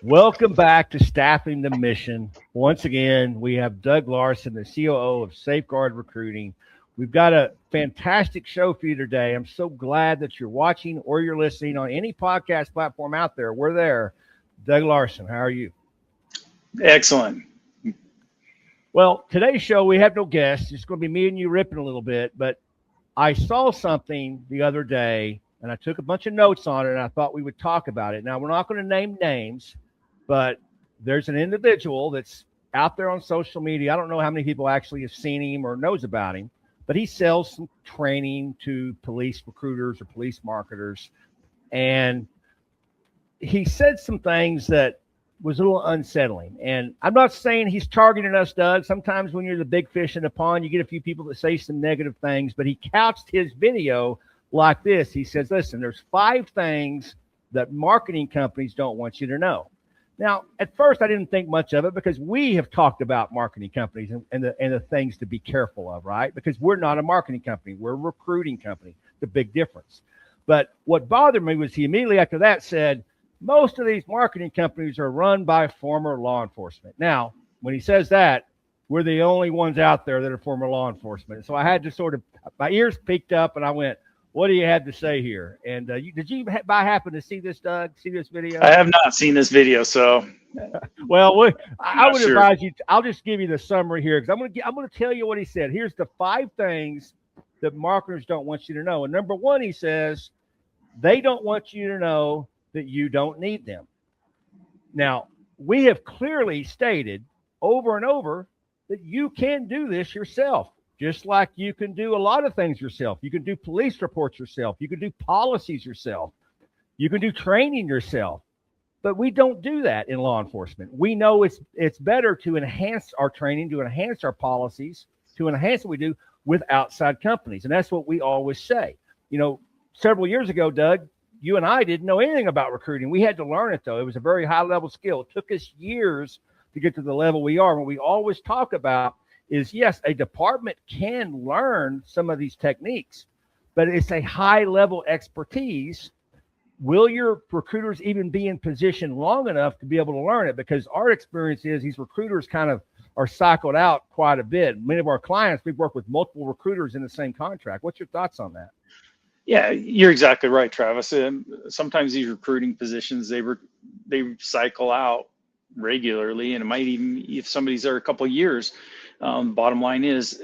Welcome back to Staffing the Mission. Once again, we have Doug Larsen, the COO of Safeguard Recruiting. We've got a fantastic show for you today. I'm so glad that you're watching or you're listening on any podcast platform out there. We're there. Doug Larsen, how are you? Excellent. Well, today's show, we have no guests. It's going to be me and you ripping a little bit, but I saw something the other day, and I took a bunch of notes on it, and I thought we would talk about it. Now, we're not going to name names, but there's an individual that's out there on social media. I don't know how many people actually have seen him or knows about him, but he sells some training to police recruiters or police marketers. And he said some things that was a little unsettling. And I'm not saying he's targeting us, Doug. Sometimes when you're the big fish in the pond, you get a few people that say some negative things, but he couched his video like this. He says, listen, there's 5 things that marketing companies don't want you to know. Now, at first, I didn't think much of it because we have talked about marketing companies and the things to be careful of, right? Because we're not a marketing company. We're a recruiting company, the big difference. But what bothered me was he immediately after that said, most of these marketing companies are run by former law enforcement. Now, when he says that, we're the only ones out there that are former law enforcement. So I had to sort of, my ears peaked up and I went, what do you have to say here? And did you by happen to see this, Doug? See this video? I have not seen this video, so. Well, I would advise you. I'll just give you the summary here because I'm going to tell you what he said. Here's the 5 things that marketers don't want you to know. And number 1, he says they don't want you to know that you don't need them. Now, we have clearly stated over and over that you can do this yourself. Just like you can do a lot of things yourself. You can do police reports yourself. You can do policies yourself. You can do training yourself. But we don't do that in law enforcement. We know it's better to enhance our training, to enhance our policies, to enhance what we do with outside companies. And that's what we always say. You know, several years ago, Doug, you and I didn't know anything about recruiting. We had to learn it, though. It was a very high-level skill. It took us years to get to the level we are. What we always talk about is, yes, a department can learn some of these techniques, but it's a high-level expertise. Will your recruiters even be in position long enough to be able to learn it? Because our experience is these recruiters kind of are cycled out quite a bit. Many of our clients, we've worked with multiple recruiters in the same contract. What's your thoughts on that? Yeah, you're exactly right, Travis. Sometimes these recruiting positions, they cycle out regularly, and it might even, if somebody's there a couple of years, bottom line is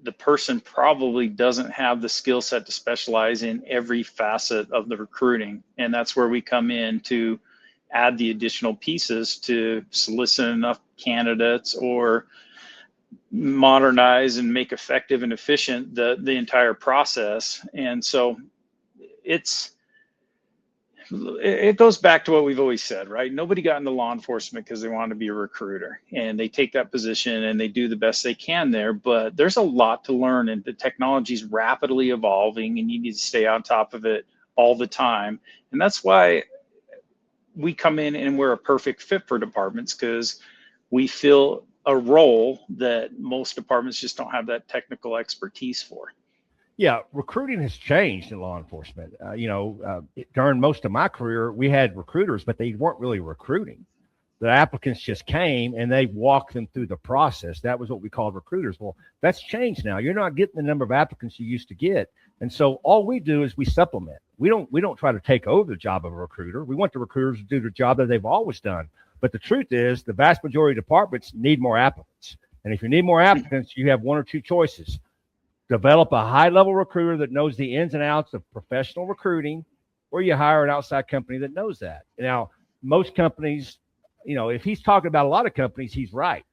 the person probably doesn't have the skill set to specialize in every facet of the recruiting. And that's where we come in to add the additional pieces to solicit enough candidates or modernize and make effective and efficient the entire process. And so it goes back to what we've always said, right? Nobody got into law enforcement because they wanted to be a recruiter, and they take that position and they do the best they can there. But there's a lot to learn, and the technology is rapidly evolving, and you need to stay on top of it all the time. And that's why we come in and we're a perfect fit for departments, because we fill a role that most departments just don't have that technical expertise for. Yeah, recruiting has changed in law enforcement. During most of my career, we had recruiters, but they weren't really recruiting. The applicants just came and they walked them through the process. That was what we called recruiters. Well, that's changed now. You're not getting the number of applicants you used to get. And so all we do is we supplement. We don't try to take over the job of a recruiter. We want the recruiters to do the job that they've always done. But the truth is the vast majority of departments need more applicants. And if you need more applicants, you have 1 or 2 choices. Develop a high-level recruiter that knows the ins and outs of professional recruiting, or you hire an outside company that knows that. Now, most companies, if he's talking about a lot of companies, he's right.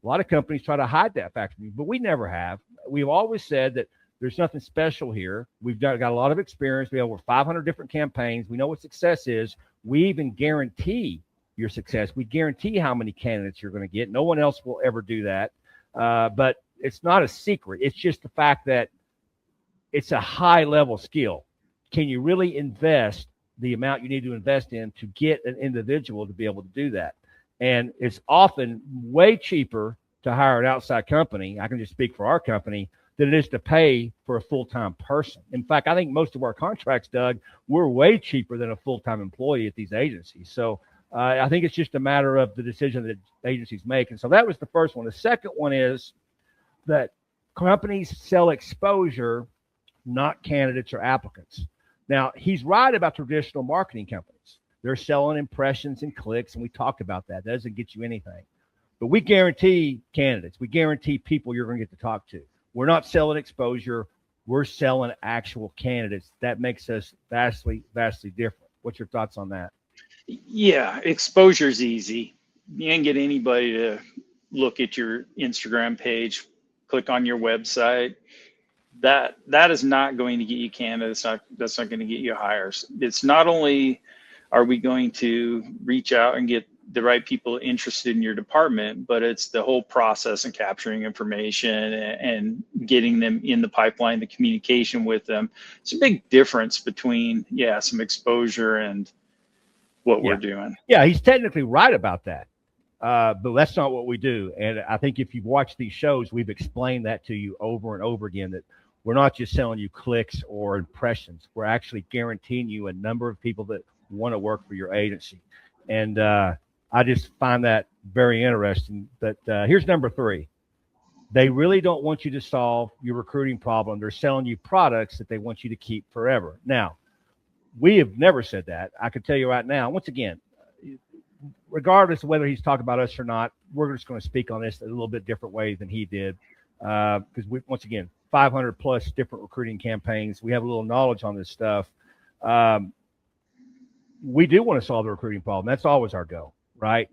A lot of companies try to hide that fact from you, but we never have. We've always said that there's nothing special here. We've got a lot of experience. We have over 500 different campaigns. We know what success is. We even guarantee your success. We guarantee how many candidates you're going to get. No one else will ever do that. But it's not a secret. It's just the fact that it's a high level skill. Can you really invest the amount you need to invest in to get an individual to be able to do that? And it's often way cheaper to hire an outside company. I can just speak for our company than it is to pay for a full-time person. In fact, I think most of our contracts, Doug, we're way cheaper than a full-time employee at these agencies. So I think it's just a matter of the decision that agencies make. And so that was the first one. The second one is that companies sell exposure, not candidates or applicants. Now, he's right about traditional marketing companies. They're selling impressions and clicks, and we talked about that. That doesn't get you anything. But we guarantee candidates. We guarantee people you're going to get to talk to. We're not selling exposure. We're selling actual candidates. That makes us vastly, vastly different. What's your thoughts on that? Yeah, exposure's easy. You can get anybody to look at your Instagram page, click on your website. That is not going to get you candidates. That's not going to get you hires. It's not only are we going to reach out and get the right people interested in your department, but it's the whole process and capturing information and getting them in the pipeline, the communication with them. It's a big difference between, some exposure and what we're doing. Yeah, he's technically right about that. But that's not what we do. And I think if you've watched these shows, we've explained that to you over and over again, that we're not just selling you clicks or impressions. We're actually guaranteeing you a number of people that want to work for your agency. And I just find that very interesting. But here's number 3. They really don't want you to solve your recruiting problem. They're selling you products that they want you to keep forever. Now, we have never said that. I can tell you right now, once again, regardless of whether he's talking about us or not, we're just going to speak on this a little bit different way than he did. Because once again, 500 plus different recruiting campaigns. We have a little knowledge on this stuff. We do want to solve the recruiting problem. That's always our goal, right?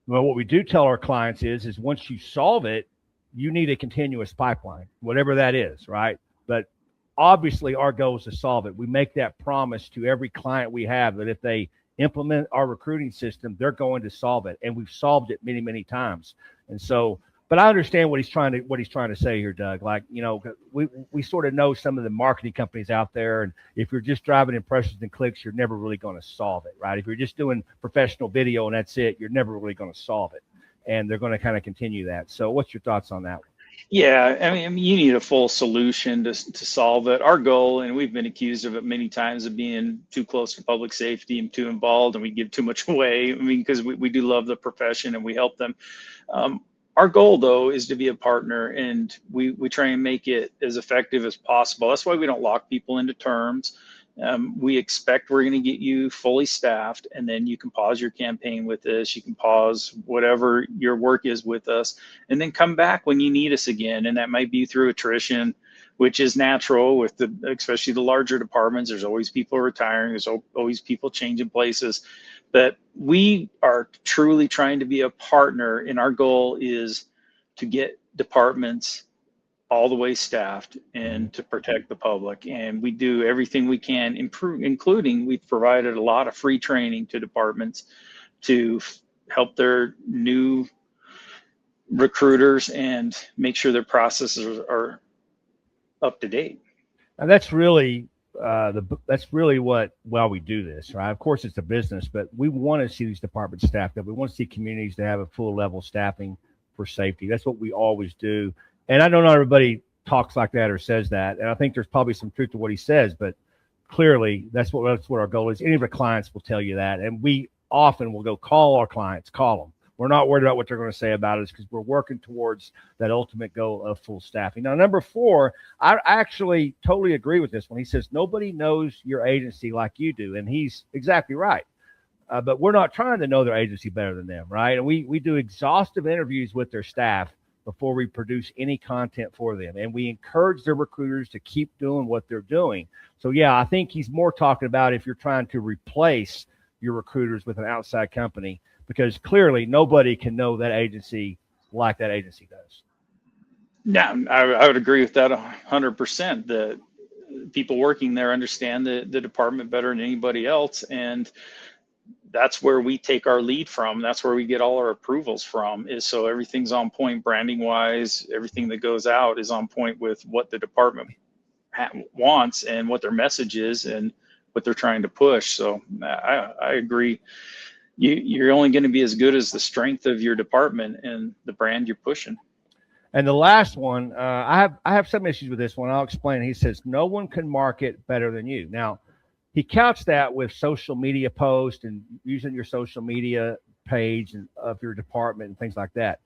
Well, what we do tell our clients is once you solve it, you need a continuous pipeline, whatever that is, right? But obviously our goal is to solve it. We make that promise to every client we have that if they implement our recruiting system, they're going to solve it. And we've solved it many, many times. And so, but I understand what he's trying to say here, Doug. Like, we sort of know some of the marketing companies out there. And if you're just driving impressions and clicks, you're never really going to solve it, right? If you're just doing professional video and that's it, you're never really going to solve it. And they're going to kind of continue that. So what's your thoughts on that one? Yeah, I mean, you need a full solution to solve it. Our goal, and we've been accused of it many times, of being too close to public safety and too involved, and we give too much away. I mean, because we do love the profession and we help them. Our goal, though, is to be a partner, and we try and make it as effective as possible. That's why we don't lock people into terms. We expect we're going to get you fully staffed, and then you can pause your campaign with us. You can pause whatever your work is with us, and then come back when you need us again. And that might be through attrition, which is natural with especially the larger departments. There's always people retiring. There's always people changing places. But we are truly trying to be a partner, and our goal is to get departments all the way staffed and to protect the public. And we do everything we can improve, including we've provided a lot of free training to departments to help their new recruiters and make sure their processes are up to date. And that's really why we do this, right? Of course, it's a business, but we want to see these departments staffed up. We want to see communities to have a full level staffing for safety. That's what we always do. And I know not everybody talks like that or says that. And I think there's probably some truth to what he says, but clearly that's what our goal is. Any of our clients will tell you that. And we often will go call our clients, call them. We're not worried about what they're going to say about us because we're working towards that ultimate goal of full staffing. Now, number 4, I actually totally agree with this one. He says, nobody knows your agency like you do. And he's exactly right. But we're not trying to know their agency better than them, right? And we do exhaustive interviews with their staff before we produce any content for them. And we encourage their recruiters to keep doing what they're doing. So, yeah, I think he's more talking about if you're trying to replace your recruiters with an outside company, because clearly nobody can know that agency like that agency does. Yeah, I would agree with that 100%. The people working there understand the department better than anybody else. And that's where we take our lead from. That's where we get all our approvals from, is so everything's on point branding wise. Everything that goes out is on point with what the department wants and what their message is and what they're trying to push. So I agree. You're only going to be as good as the strength of your department and the brand you're pushing. And the last one, I have some issues with this one. I'll explain. He says, no one can market better than you. Now, he couched that with social media posts and using your social media page and of your department and things like that.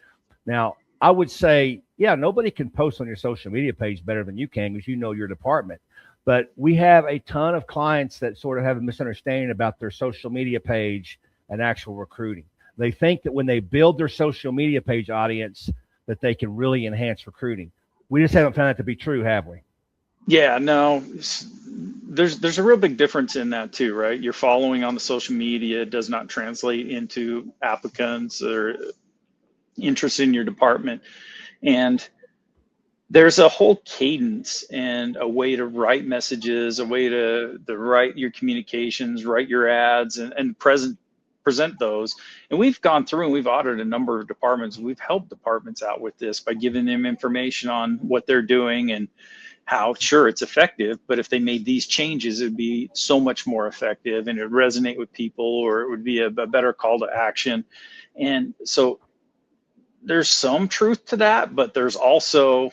Now, I would say, yeah, nobody can post on your social media page better than you can because you know your department. But we have a ton of clients that sort of have a misunderstanding about their social media page and actual recruiting. They think that when they build their social media page audience, that they can really enhance recruiting. We just haven't found that to be true, have we? Yeah, no, there's a real big difference in that too, right? Your following on the social media does not translate into applicants or interest in your department. And there's a whole cadence and a way to write messages, a way to write your communications, write your ads, and present those. And we've gone through and we've audited a number of departments. We've helped departments out with this by giving them information on what they're doing and how, sure, it's effective, but if they made these changes, it'd be so much more effective and it would resonate with people, or it would be a better call to action. And so there's some truth to that, but there's also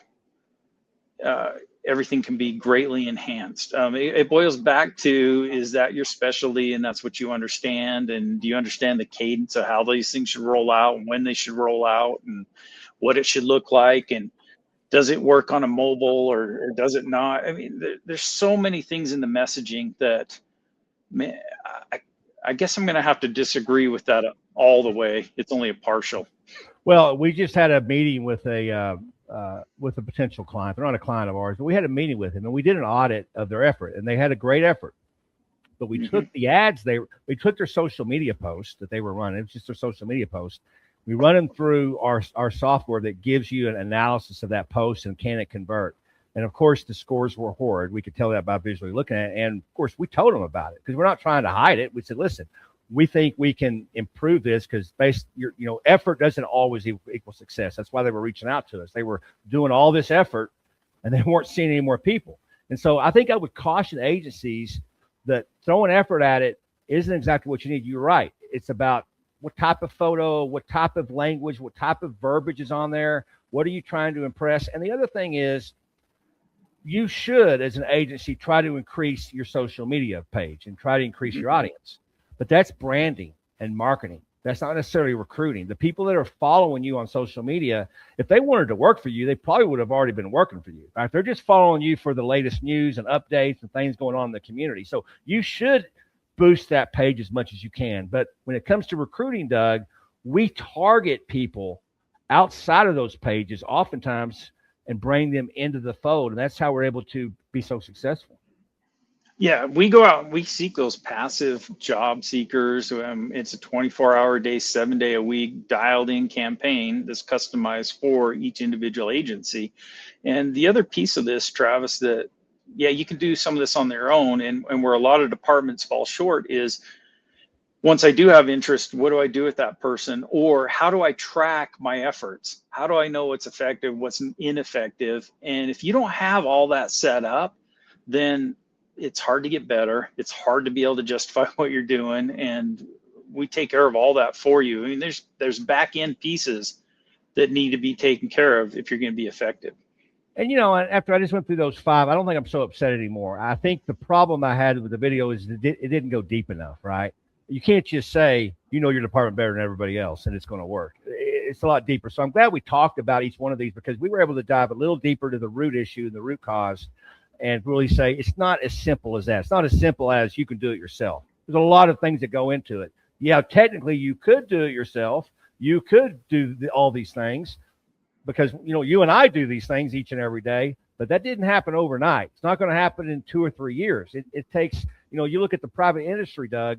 everything can be greatly enhanced. It boils back to, is that your specialty and that's what you understand? And do you understand the cadence of how these things should roll out and when they should roll out and what it should look like? And does it work on a mobile or does it not? I mean, there's so many things in the messaging that, man, I guess I'm going to have to disagree with that all the way. It's only a partial. Well, we just had a meeting with a potential client. They're not a client of ours, but we had a meeting with him and we did an audit of their effort, and they had a great effort. But we took the ads we took their social media posts that they were running. It was just their social media posts. We run them through our software that gives you an analysis of that post and can it convert. And of course, the scores were horrid. We could tell that by visually looking at it. And of course, we told them about it because we're not trying to hide it. We said, listen, we think we can improve this because effort doesn't always equal success. That's why they were reaching out to us. They were doing all this effort and they weren't seeing any more people. And so I think I would caution agencies that throwing effort at it isn't exactly what you need. You're right. It's about what type of photo, what type of language, what type of verbiage is on there. What are you trying to impress? And the other thing is, you should, as an agency, try to increase your social media page and try to increase your audience. But that's branding and marketing. That's not necessarily recruiting. The people that are following you on social media, if they wanted to work for you, they probably would have already been working for you. Right? They're just following you for the latest news and updates and things going on in the community. So you should boost that page as much as you can. But when it comes to recruiting, Doug, we target people outside of those pages oftentimes and bring them into the fold. And that's how we're able to be so successful. Yeah, we go out and we seek those passive job seekers. It's a 24-hour day, 7-day a week dialed in campaign that's customized for each individual agency. And the other piece of this, Travis, that, yeah, you can do some of this on their own. And where a lot of departments fall short is, once I do have interest, what do I do with that person? Or how do I track my efforts? How do I know what's effective, what's ineffective? And if you don't have all that set up, then it's hard to get better. It's hard to be able to justify what you're doing. And we take care of all that for you. I mean, there's back end pieces that need to be taken care of if you're going to be effective. And, after I just went through those 5, I don't think I'm so upset anymore. I think the problem I had with the video is it didn't go deep enough, right? You can't just say, your department better than everybody else and it's going to work. It's a lot deeper. So I'm glad we talked about each one of these because we were able to dive a little deeper to the root issue, the root cause, and really say it's not as simple as that. It's not as simple as you can do it yourself. There's a lot of things that go into it. Yeah, technically you could do it yourself. You could do all these things because, you and I do these things each and every day, but that didn't happen overnight. It's not going to happen in 2 or 3 years. It takes, you look at the private industry, Doug.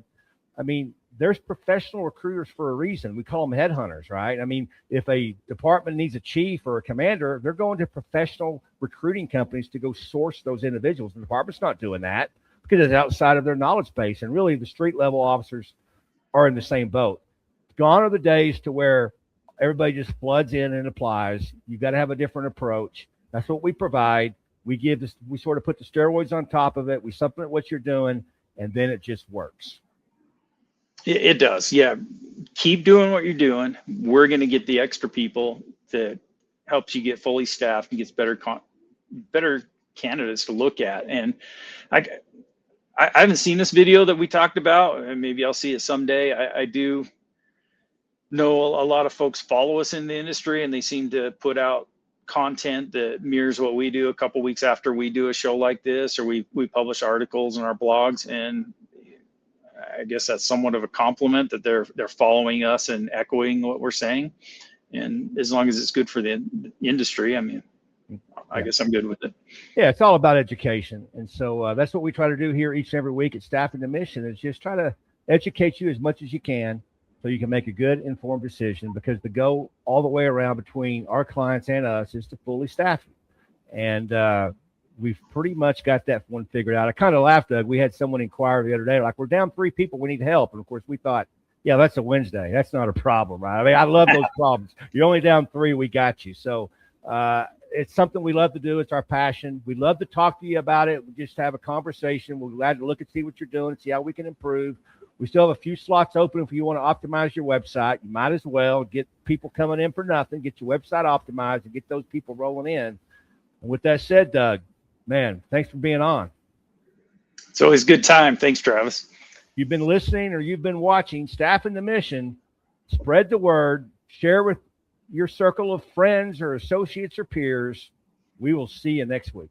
I mean, there's professional recruiters for a reason. We call them headhunters, right? I mean, if a department needs a chief or a commander, they're going to professional recruiting companies to go source those individuals. The department's not doing that because it's outside of their knowledge base. And really, the street level officers are in the same boat. Gone are the days to where everybody just floods in and applies. You've got to have a different approach. That's what we provide. We sort of put the steroids on top of it. We supplement what you're doing, and then it just works. It does. Yeah. Keep doing what you're doing. We're going to get the extra people that helps you get fully staffed and gets better candidates to look at. And I haven't seen this video that we talked about, and maybe I'll see it someday. I do know a lot of folks follow us in the industry, and they seem to put out content that mirrors what we do a couple weeks after we do a show like this, or we publish articles in our blogs. And I guess that's somewhat of a compliment that they're following us and echoing what we're saying. And as long as it's good for the industry, I mean, I guess I'm good with it. Yeah, it's all about education. And so that's what we try to do here each and every week at Staffing the Mission, is just try to educate you as much as you can so you can make a good informed decision, because the goal all the way around between our clients and us is to fully staff you. And we've pretty much got that one figured out. I kind of laughed, Doug. We had someone inquire the other day, like, we're down 3 people, we need help. And of course we thought, yeah, that's a Wednesday. That's not a problem, right? I mean, I love those problems. You're only down 3, we got you. So it's something we love to do. It's our passion. We love to talk to you about it. We just have a conversation. We're glad to look and see what you're doing and see how we can improve. We still have a few slots open if you want to optimize your website. You might as well get people coming in for nothing, get your website optimized, and get those people rolling in. And with that said, Doug, man, thanks for being on. It's always a good time. Thanks, Travis. You've been listening or you've been watching Staffing the Mission. Spread the word. Share with your circle of friends or associates or peers. We will see you next week.